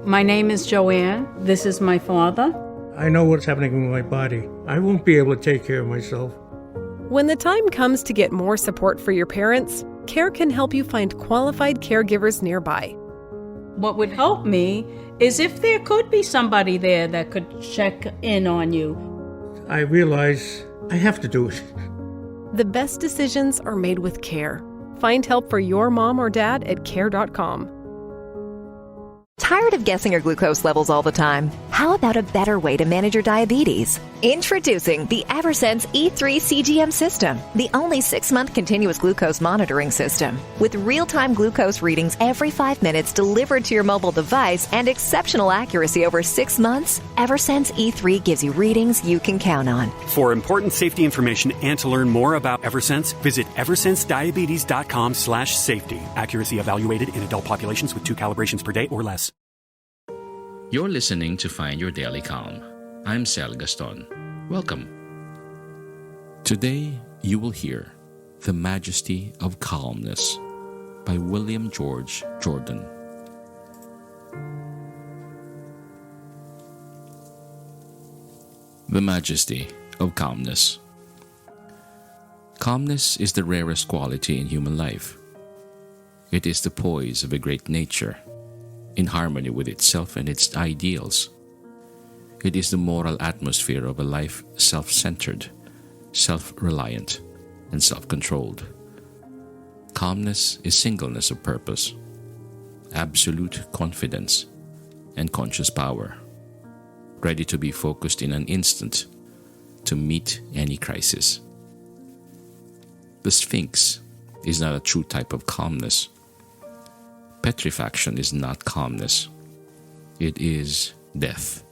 My name is Joanne. This is my father. I know what's happening with my body. I won't be able to take care of myself. When the time comes to get more support for your parents, CARE can help you find qualified caregivers nearby. What would help me is if there could be somebody there that could check in on you. I realize I have to do it. The best decisions are made with CARE. Find help for your mom or dad at care.com. Tired of guessing your glucose levels all the time? How about a better way to manage your diabetes? Introducing the Eversense E3 CGM system, the only 6-month continuous glucose monitoring system. With real-time glucose readings every 5 minutes delivered to your mobile device and exceptional accuracy over 6 months, Eversense E3 gives you readings you can count on. For important safety information and to learn more about Eversense, visit eversensediabetes.com/safety. Accuracy evaluated in adult populations with 2 calibrations per day or less. You're listening to Find Your Daily Calm. I'm Sel Gaston. Welcome. Today, you will hear The Majesty of Calmness by William George Jordan. The Majesty of Calmness. Calmness is the rarest quality in human life. It is the poise of a great nature, in harmony with itself and its ideals. It is the moral atmosphere of a life self-centered, self-reliant, and self-controlled. Calmness is singleness of purpose, absolute confidence, and conscious power, ready to be focused in an instant to meet any crisis. The Sphinx is not a true type of calmness. Petrifaction is not calmness. It is death,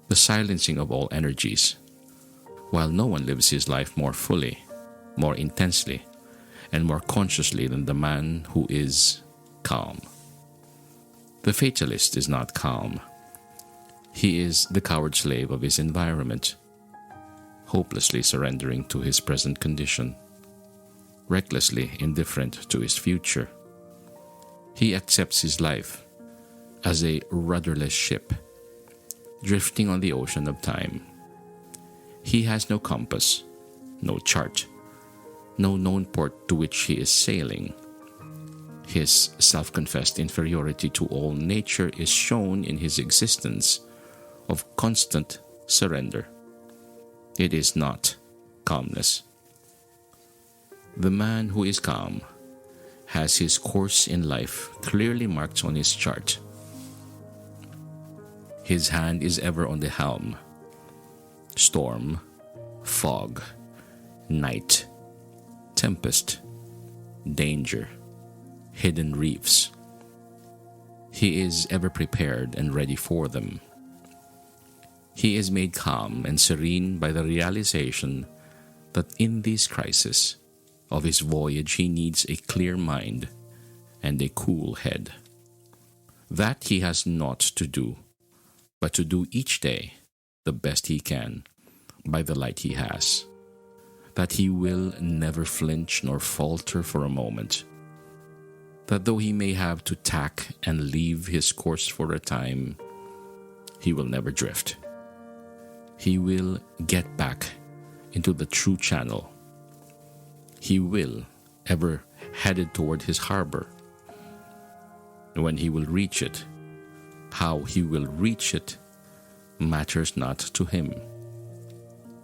the silencing of all energies, while no one lives his life more fully, more intensely, and more consciously than the man who is calm. The fatalist is not calm. He is the coward slave of his environment, hopelessly surrendering to his present condition, recklessly indifferent to his future. He accepts his life as a rudderless ship, drifting on the ocean of time. He has no compass, no chart, no known port to which he is sailing. His self-confessed inferiority to all nature is shown in his existence of constant surrender. It is not calmness. The man who is calm has his course in life clearly marked on his chart. His hand is ever on the helm. Storm, fog, night, tempest, danger, hidden reefs. He is ever prepared and ready for them. He is made calm and serene by the realization that in this crisis of his voyage he needs a clear mind and a cool head. That he has naught to do, but to do each day the best he can by the light he has. That he will never flinch nor falter for a moment. That though he may have to tack and leave his course for a time, he will never drift. He will get back into the true channel. He will ever headed toward his harbor. When he will reach it, how he will reach it, matters not to him.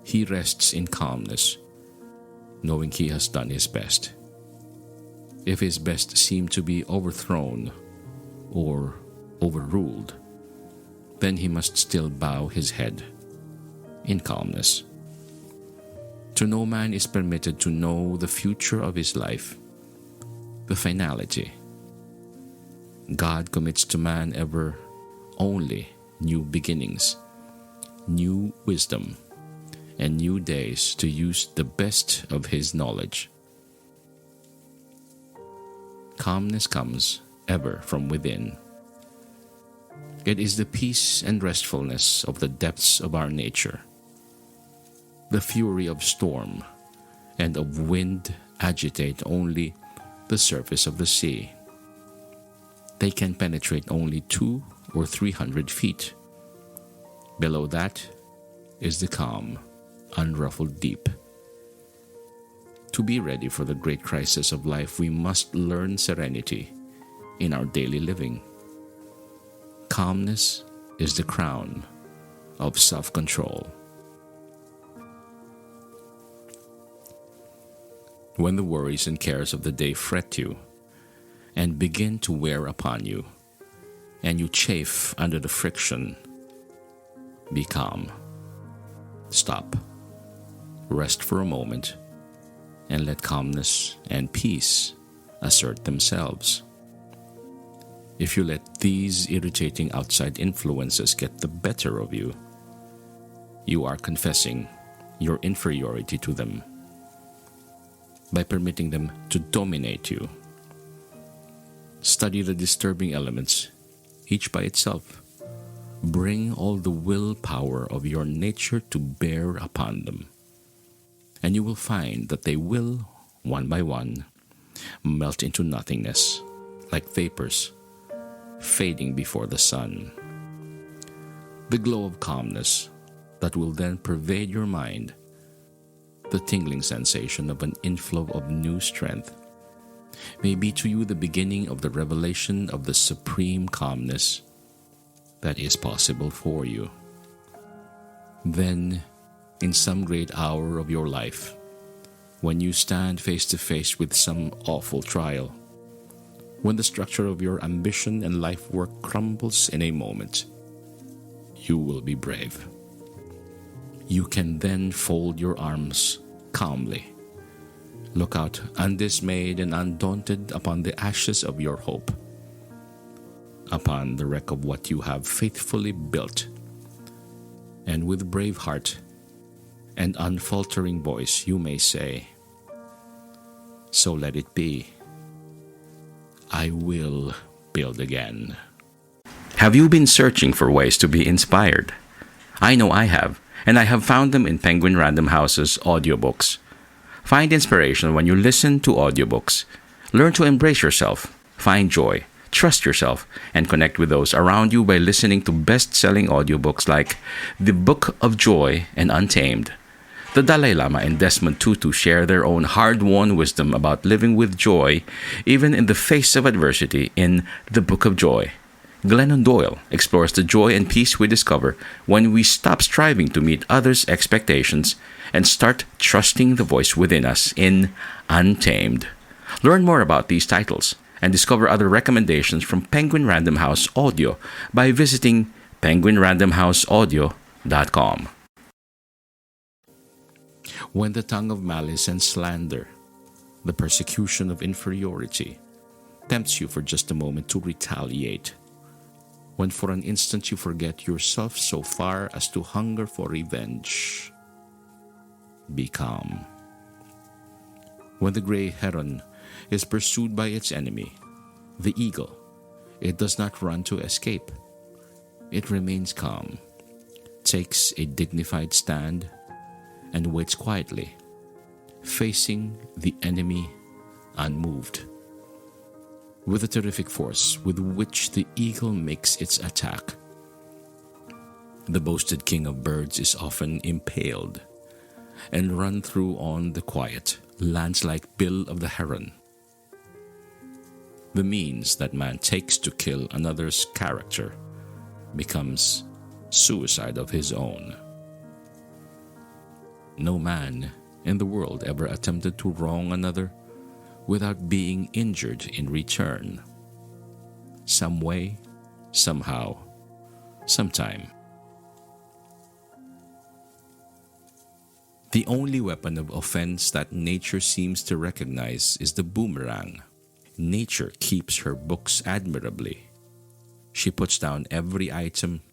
He rests in calmness, knowing he has done his best. If his best seem to be overthrown or overruled, then he must still bow his head in calmness. To no man is permitted to know the future of his life, the finality. God commits to man ever only new beginnings, new wisdom, and new days to use the best of his knowledge. Calmness comes ever from within. It is the peace and restfulness of the depths of our nature. The fury of storm and of wind agitate only the surface of the sea. They can penetrate only to or 300 feet. Below that is the calm, unruffled deep. To be ready for the great crisis of life, we must learn serenity in our daily living. Calmness is the crown of self-control. When the worries and cares of the day fret you and begin to wear upon you, and you chafe under the friction, be calm. Stop. Rest for a moment and let calmness and peace assert themselves. If you let these irritating outside influences get the better of you, you are confessing your inferiority to them by permitting them to dominate you. Study the disturbing elements, each by itself. Bring all the willpower of your nature to bear upon them, and you will find that they will, one by one, melt into nothingness, like vapors fading before the sun. The glow of calmness that will then pervade your mind, the tingling sensation of an inflow of new strength, may be to you the beginning of the revelation of the supreme calmness that is possible for you. Then, in some great hour of your life, when you stand face to face with some awful trial, when the structure of your ambition and life work crumbles in a moment, you will be brave. You can then fold your arms calmly, look out undismayed and undaunted upon the ashes of your hope, upon the wreck of what you have faithfully built, and with brave heart and unfaltering voice you may say, "So let it be. I will build again." Have you been searching for ways to be inspired? I know I have, and I have found them in Penguin Random House's audiobooks. Find inspiration when you listen to audiobooks. Learn to embrace yourself, find joy, trust yourself, and connect with those around you by listening to best-selling audiobooks like The Book of Joy and Untamed. The Dalai Lama and Desmond Tutu share their own hard-won wisdom about living with joy even in the face of adversity in The Book of Joy. Glennon Doyle explores the joy and peace we discover when we stop striving to meet others' expectations and start trusting the voice within us in Untamed. Learn more about these titles and discover other recommendations from Penguin Random House Audio by visiting penguinrandomhouseaudio.com. When the tongue of malice and slander, the persecution of inferiority, tempts you for just a moment to retaliate, when for an instant you forget yourself so far as to hunger for revenge, be calm. When the gray heron is pursued by its enemy, the eagle, it does not run to escape. It remains calm, takes a dignified stand, and waits quietly, facing the enemy unmoved. With the terrific force with which the eagle makes its attack, the boasted king of birds is often impaled and run through on the quiet, lance-like bill of the heron. The means that man takes to kill another's character becomes suicide of his own. No man in the world ever attempted to wrong another without being injured in return. Some way, somehow, sometime. The only weapon of offense that nature seems to recognize is the boomerang. Nature keeps her books admirably. She puts down every item.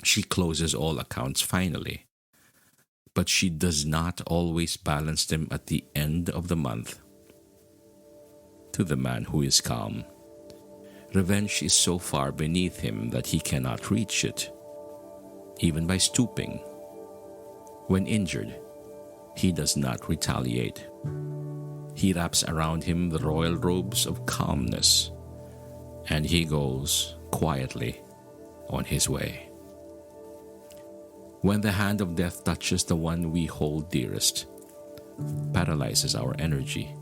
She closes all accounts finally. But she does not always balance them at the end of the month. To the man who is calm, revenge is so far beneath him that he cannot reach it, even by stooping. When injured, he does not retaliate. He wraps around him the royal robes of calmness, and he goes quietly on his way. When the hand of death touches the one we hold dearest, paralyzes our energy,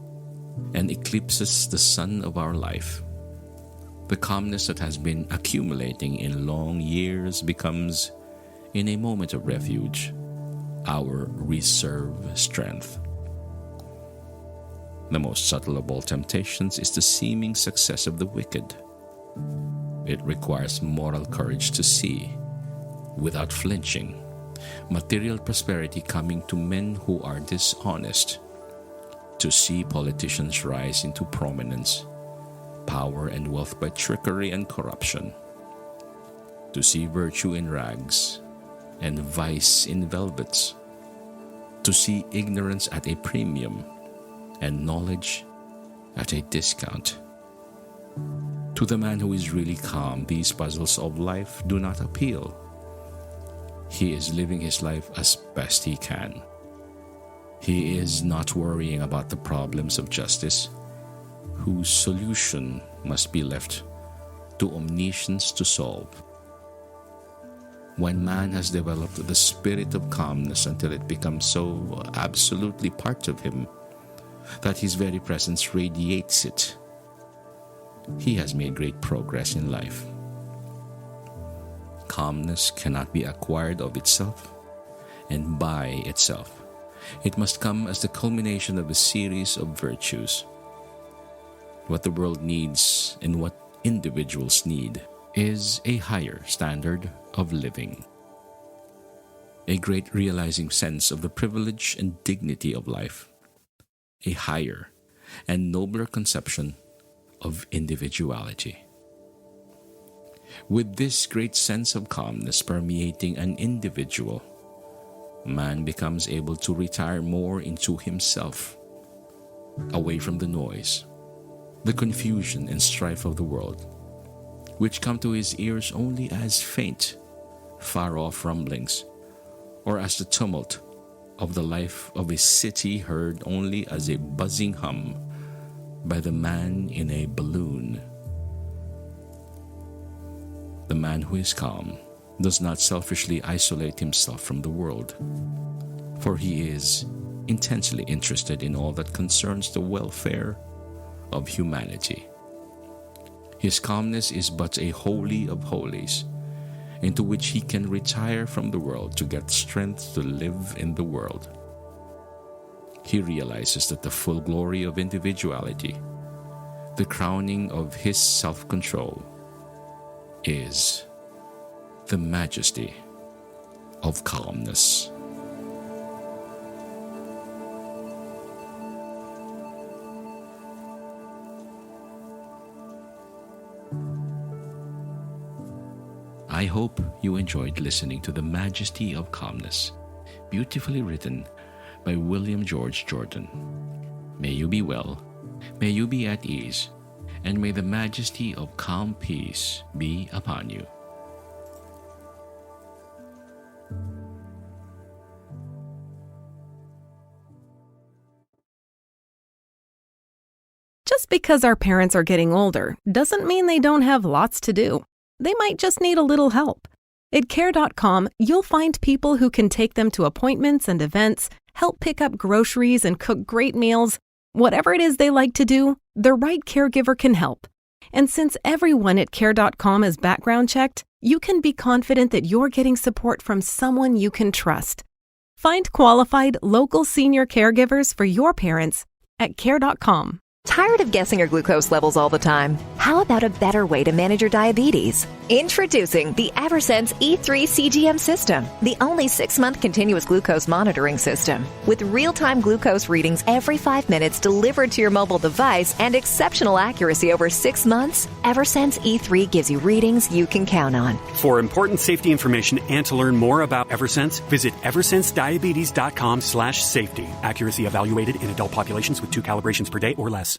and eclipses the sun of our life, the calmness that has been accumulating in long years becomes, in a moment of refuge, our reserve strength. The most subtle of all temptations is the seeming success of the wicked. It requires moral courage to see, without flinching, material prosperity coming to men who are dishonest, to see politicians rise into prominence, power and wealth by trickery and corruption, to see virtue in rags and vice in velvets, to see ignorance at a premium and knowledge at a discount. To the man who is really calm, these puzzles of life do not appeal. He is living his life as best he can. He is not worrying about the problems of justice, whose solution must be left to omniscience to solve. When man has developed the spirit of calmness until it becomes so absolutely part of him that his very presence radiates it, he has made great progress in life. Calmness cannot be acquired of itself and by itself. It must come as the culmination of a series of virtues. What the world needs and what individuals need is a higher standard of living. A great realizing sense of the privilege and dignity of life. A higher and nobler conception of individuality. With this great sense of calmness permeating an individual, man becomes able to retire more into himself, away from the noise, the confusion and strife of the world, which come to his ears only as faint, far-off rumblings, or as the tumult of the life of a city heard only as a buzzing hum by the man in a balloon. The man who is calm does not selfishly isolate himself from the world, for he is intensely interested in all that concerns the welfare of humanity. His calmness is but a holy of holies, into which he can retire from the world to get strength to live in the world. He realizes that the full glory of individuality, the crowning of his self-control, is the majesty of calmness. I hope you enjoyed listening to The Majesty of Calmness, beautifully written by William George Jordan. May you be well, may you be at ease, and may the majesty of calm peace be upon you. Just because our parents are getting older doesn't mean they don't have lots to do. They might just need a little help. At Care.com, you'll find people who can take them to appointments and events, help pick up groceries and cook great meals. Whatever it is they like to do, the right caregiver can help. And since everyone at Care.com is background checked, you can be confident that you're getting support from someone you can trust. Find qualified local senior caregivers for your parents at Care.com. Tired of guessing your glucose levels all the time? How about a better way to manage your diabetes? Introducing the Eversense E3 CGM system, the only 6-month continuous glucose monitoring system. With real-time glucose readings every 5 minutes delivered to your mobile device and exceptional accuracy over 6 months, Eversense E3 gives you readings you can count on. For important safety information and to learn more about Eversense, visit eversensediabetes.com/safety. Accuracy evaluated in adult populations with 2 calibrations per day or less.